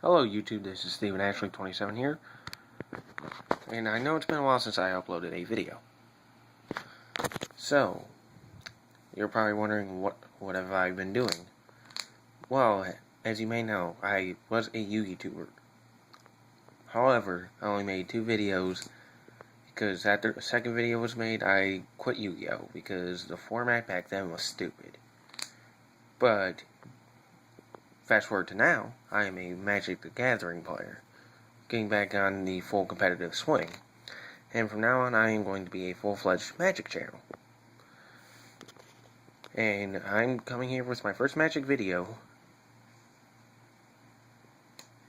Hello YouTube, this is Steven Ashley 27 here, and I know it's been a while since I uploaded a video. So, you're probably wondering what have I been doing? Well, as you may know, I was a YouTuber. However, I only made 2 videos because after the second video was made, I quit Yu-Gi-Oh! Because the format back then was stupid. But fast forward to now, I am a Magic the Gathering player, getting back on the full competitive swing. And from now on, I am going to be a full-fledged Magic channel. And I'm coming here with my first Magic video.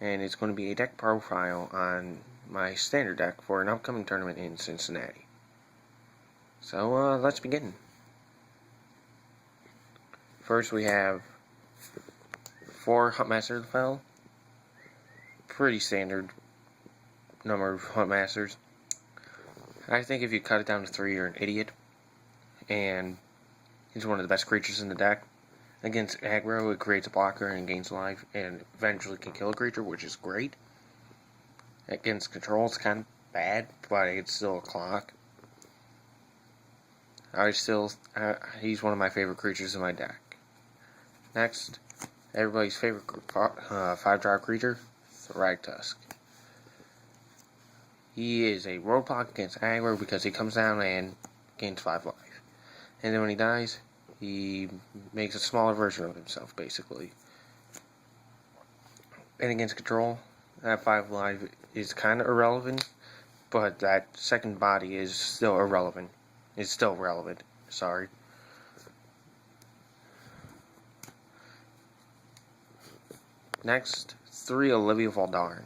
And it's going to be a deck profile on my standard deck for an upcoming tournament in Cincinnati. So, let's begin. First, we have 4 Huntmaster of the Fell. Pretty standard number of Huntmasters. I think if you cut it down to 3, you're an idiot. And he's one of the best creatures in the deck. Against aggro, it creates a blocker and gains life, and eventually can kill a creature, which is great. Against control, it's kind of bad, but it's still a clock. He's one of my favorite creatures in my deck. Next, everybody's favorite 5-drop creature, Thragtusk. He is a roadblock against aggro because he comes down and gains 5 life. And then when he dies, he makes a smaller version of himself, basically. And against control, that 5 life is kind of irrelevant, but that second body is still irrelevant. It's still relevant, sorry. Next, 3 Olivia Valdarn.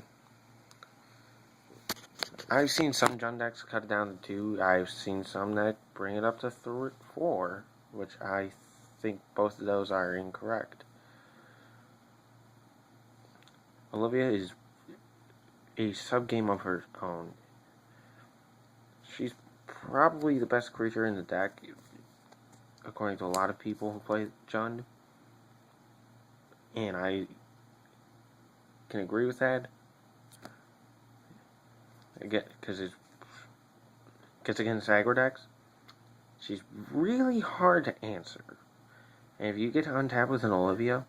I've seen some Jund decks cut it down to 2. I've seen some that bring it up to 4, which I think both of those are incorrect. Olivia is a sub-game of her own. She's probably the best creature in the deck, according to a lot of people who play Jund. And I can agree with that. Again, because against aggro decks, she's really hard to answer. And if you get to untap with an Olivia,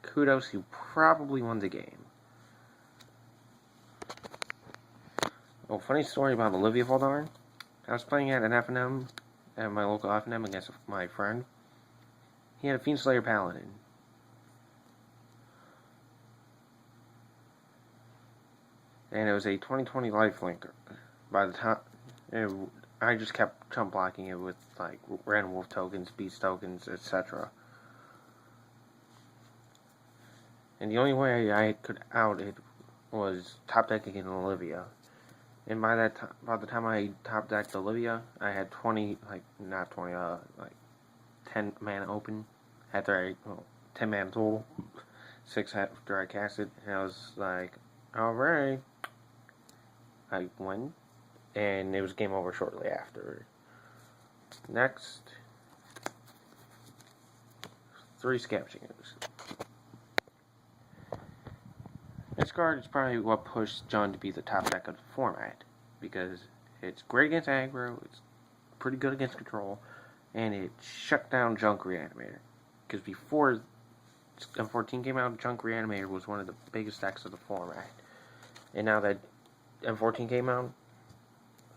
kudos, you probably won the game. Oh, funny story about Olivia Valdarn. I was playing at an FNM, at my local FNM against my friend. He had a Fiendslayer Paladin. And it was a 2020 lifelink. By the time, I just kept chump blocking it with like random wolf tokens, beast tokens, etc. And the only way I could out it was top decking in Olivia. And by the time I top decked Olivia, I had 10 mana open after 10 mana total, 6 after I cast it, and I was like, alright. I won, and it was game over shortly after. Next, 3 Scavengers. This card is probably what pushed Jund to be the top deck of the format, because it's great against aggro, it's pretty good against control, and it shut down Junk Reanimator. Because before M14 came out, Junk Reanimator was one of the biggest decks of the format. And now that M14 came out,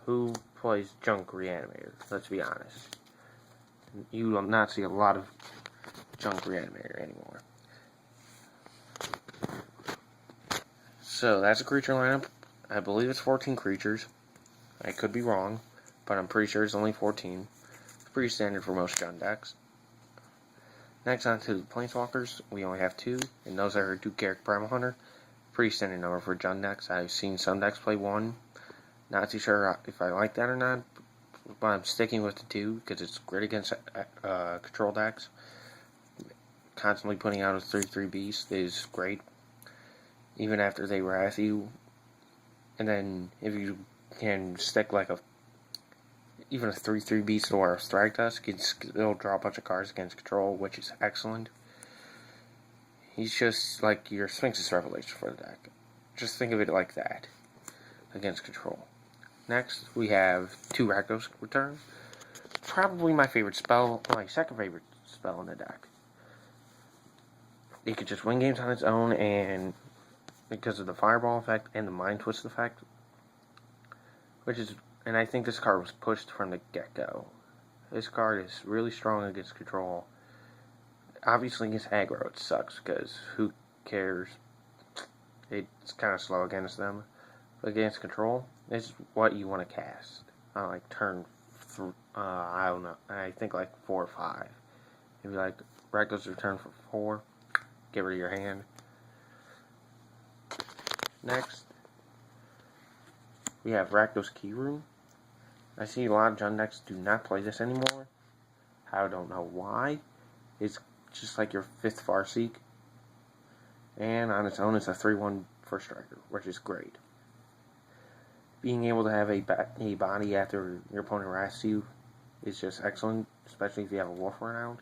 who plays Junk Reanimator? Let's be honest. You will not see a lot of Junk Reanimator anymore. So, that's a creature lineup. I believe it's 14 creatures. I could be wrong, but I'm pretty sure it's only 14. It's pretty standard for most Jund decks. Next, on to the Planeswalkers. We only have 2, and those are 2 Garruk Primal Hunter. Pretty standard number for Jund decks. I've seen some decks play 1. Not too sure if I like that or not, but I'm sticking with the 2 because it's great against control decks. Constantly putting out a 3/3 beast is great, even after they wrath you. And then if you can stick like even a 3/3 beast or a Thragtusk, it'll draw a bunch of cards against control, which is excellent. He's just like your Sphinx's Revelation for the deck. Just think of it like that against control. Next, we have 2 Rakdos Return. Probably my favorite spell, my second favorite spell in the deck. It could just win games on its own, and because of the Fireball effect and the Mind Twist effect, and I think this card was pushed from the get-go. This card is really strong against control. Obviously against aggro it sucks, because who cares? It's kind of slow against them. But against control, it's what you want to cast. Like turn, I don't know, I think like 4 or 5. If you like Rakdos Return for 4, get rid of your hand. Next, we have Rakdos Key Room. I see a lot of Jund decks do not play this anymore. I don't know why. It's just like your 5th Farseek. And on its own, it's a 3/1 first striker, which is great. Being able to have a body after your opponent harass you is just excellent, especially if you have a wolf around.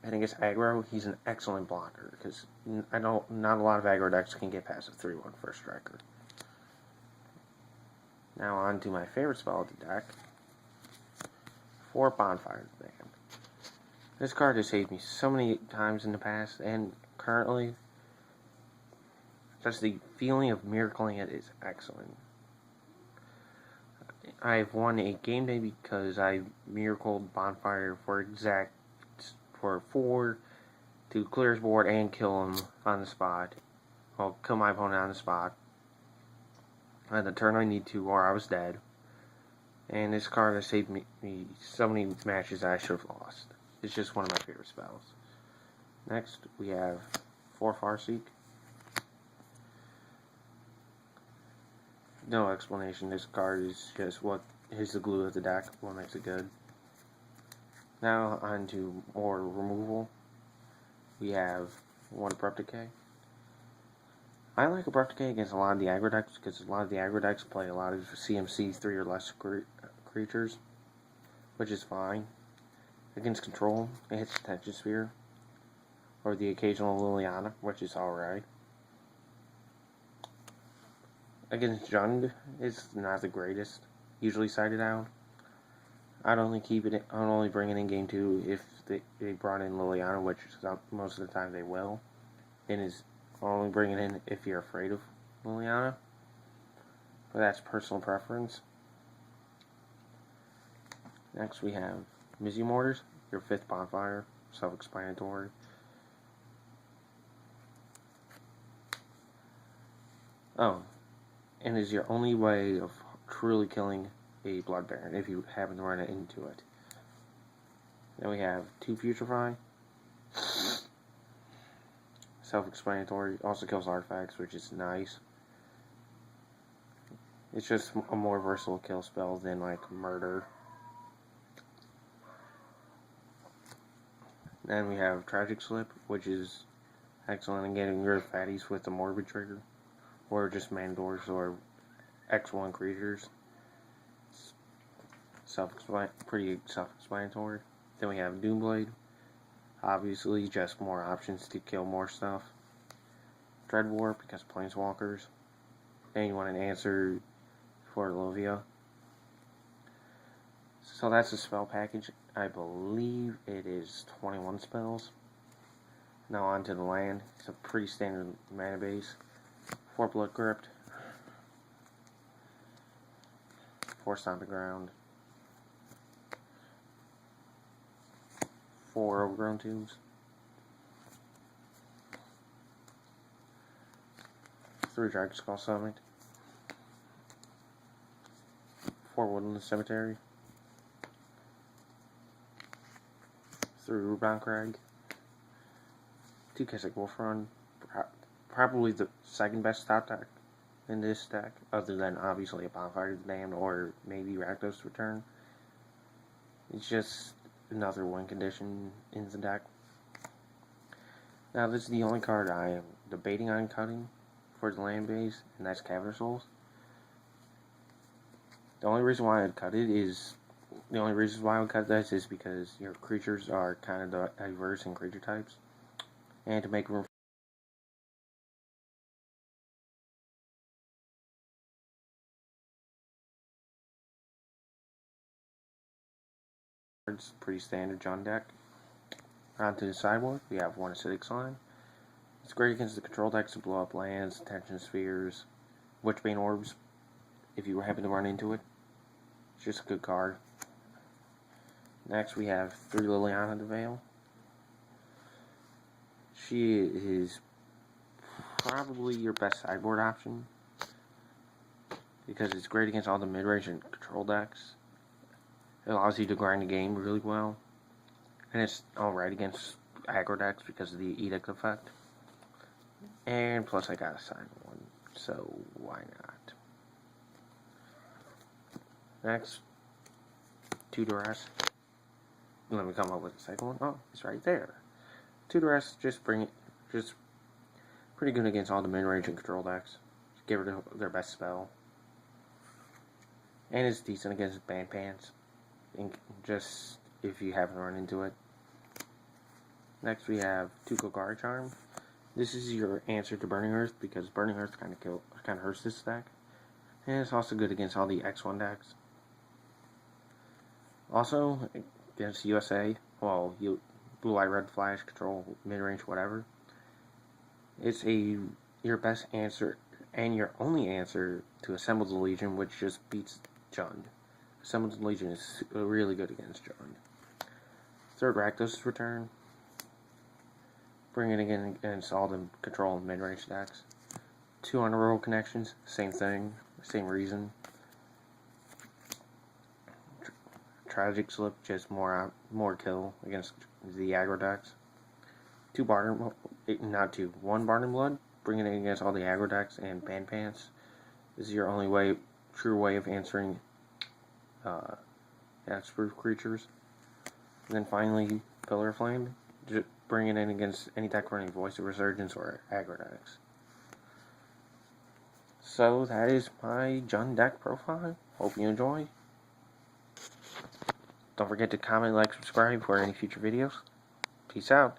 I think it's aggro. He's an excellent blocker, because not a lot of aggro decks can get past a 3/1 first striker. Now on to my favorite spell of the deck, 4 Bonfire Band. This card has saved me so many times in the past, and currently, just the feeling of miracling it is excellent. I've won a game day because I miracled Bonfire for 4 to clear his board and kill him on the spot. Well, kill my opponent on the spot. On the turn I need to, or I was dead. And this card has saved me so many matches I should have lost. It's just one of my favorite spells. Next, we have 4 Farseek. No explanation. This card is just what is the glue of the deck, what makes it good. Now on to more removal. We have 1 Abrupt Decay. I like Abrupt Decay against a lot of the aggro decks, because a lot of the aggro decks play a lot of CMC 3 or less creatures, which is fine. Against control, it hits Tension Sphere, or the occasional Liliana, which is alright. Against Jund, it's not the greatest, usually sided out. I'd only bring it in game 2 if they brought in Liliana, which most of the time they will. And I'll only bring it in if you're afraid of Liliana. But that's personal preference. Next we have Mizzy Mortars, your 5th Bonfire, self-explanatory. Oh, and is your only way of truly killing a Blood Baron if you happen to run it into it. Then we have 2 Putrefy. Self-explanatory. Also kills artifacts, which is nice. It's just a more versatile kill spell than like Murder. Then we have Tragic Slip, which is excellent in getting rid of fatties with the Morbid trigger, or just Mandors or X1 creatures. Pretty self-explanatory. Then we have Doomblade. Obviously, just more options to kill more stuff. Dreadwarp, because Planeswalkers. Then you want an answer for Lovia. So that's the spell package. I believe it is 21 spells. Now on to the land. It's a pretty standard mana base. 4 Blood Crypt. 4 Stomping Ground. 4 Overgrown Tombs. 3 Dragon Skull Summit. 4 Woodland Cemetery. 3 Rubon Crag. 2 Keswick Wolf Run. Probably the second best top deck in this deck, other than obviously a Bonfire of the Damned or maybe Rakdos Return. It's just another win condition in the deck. Now this is the only card I am debating on cutting for the land base, and that's Cavern Souls. The only reason why I would cut this is because your creatures are kind of diverse in creature types, And to make room for cards, pretty standard John deck. Onto the sideboard, we have one acidic slime. It's great against the control decks to blow up lands, tension spheres, Witchbane orbs, if you happen to run into it. It's just a good card. Next we have 3 Liliana the Veil. She is probably your best sideboard option because it's great against all the mid-range and control decks. It allows you to grind the game really well, and it's alright against aggro decks because of the Edict effect. And plus I got a silent one, so why not? Next, 2 Duress. Let me come up with the second one. Oh, it's right there. 2 Duress, just pretty good against all the mid-range and control decks. Just get rid of their best spell. And it's decent against Band Pants. Just if you haven't run into it. Next we have 2 Golgari Charm. This is your answer to Burning Earth because Burning Earth kind of hurts this deck. And it's also good against all the X1 decks. Also, against USA, well, Blue White Red Flash, Control, Midrange, whatever. It's your best answer and your only answer to Assembled Legion, which just beats Jund. Assembled Legion is really good against Jund. 3rd Rakdos' return. Bring it again against all the control and mid-range decks. 2 Honor Roll Connections, same thing, same reason. Tragic Slip, just more kill against the aggro decks. 1 Barden Blood, bringing it against all the aggro decks and Band Pants. This is your only true way of answering Hexproof creatures. And then finally, Pillar of Flame, just bringing it in against any deck running Voice of Resurgence or aggro decks. So that is my Jund deck profile. Hope you enjoy. Don't forget to comment, like, subscribe for any future videos. Peace out.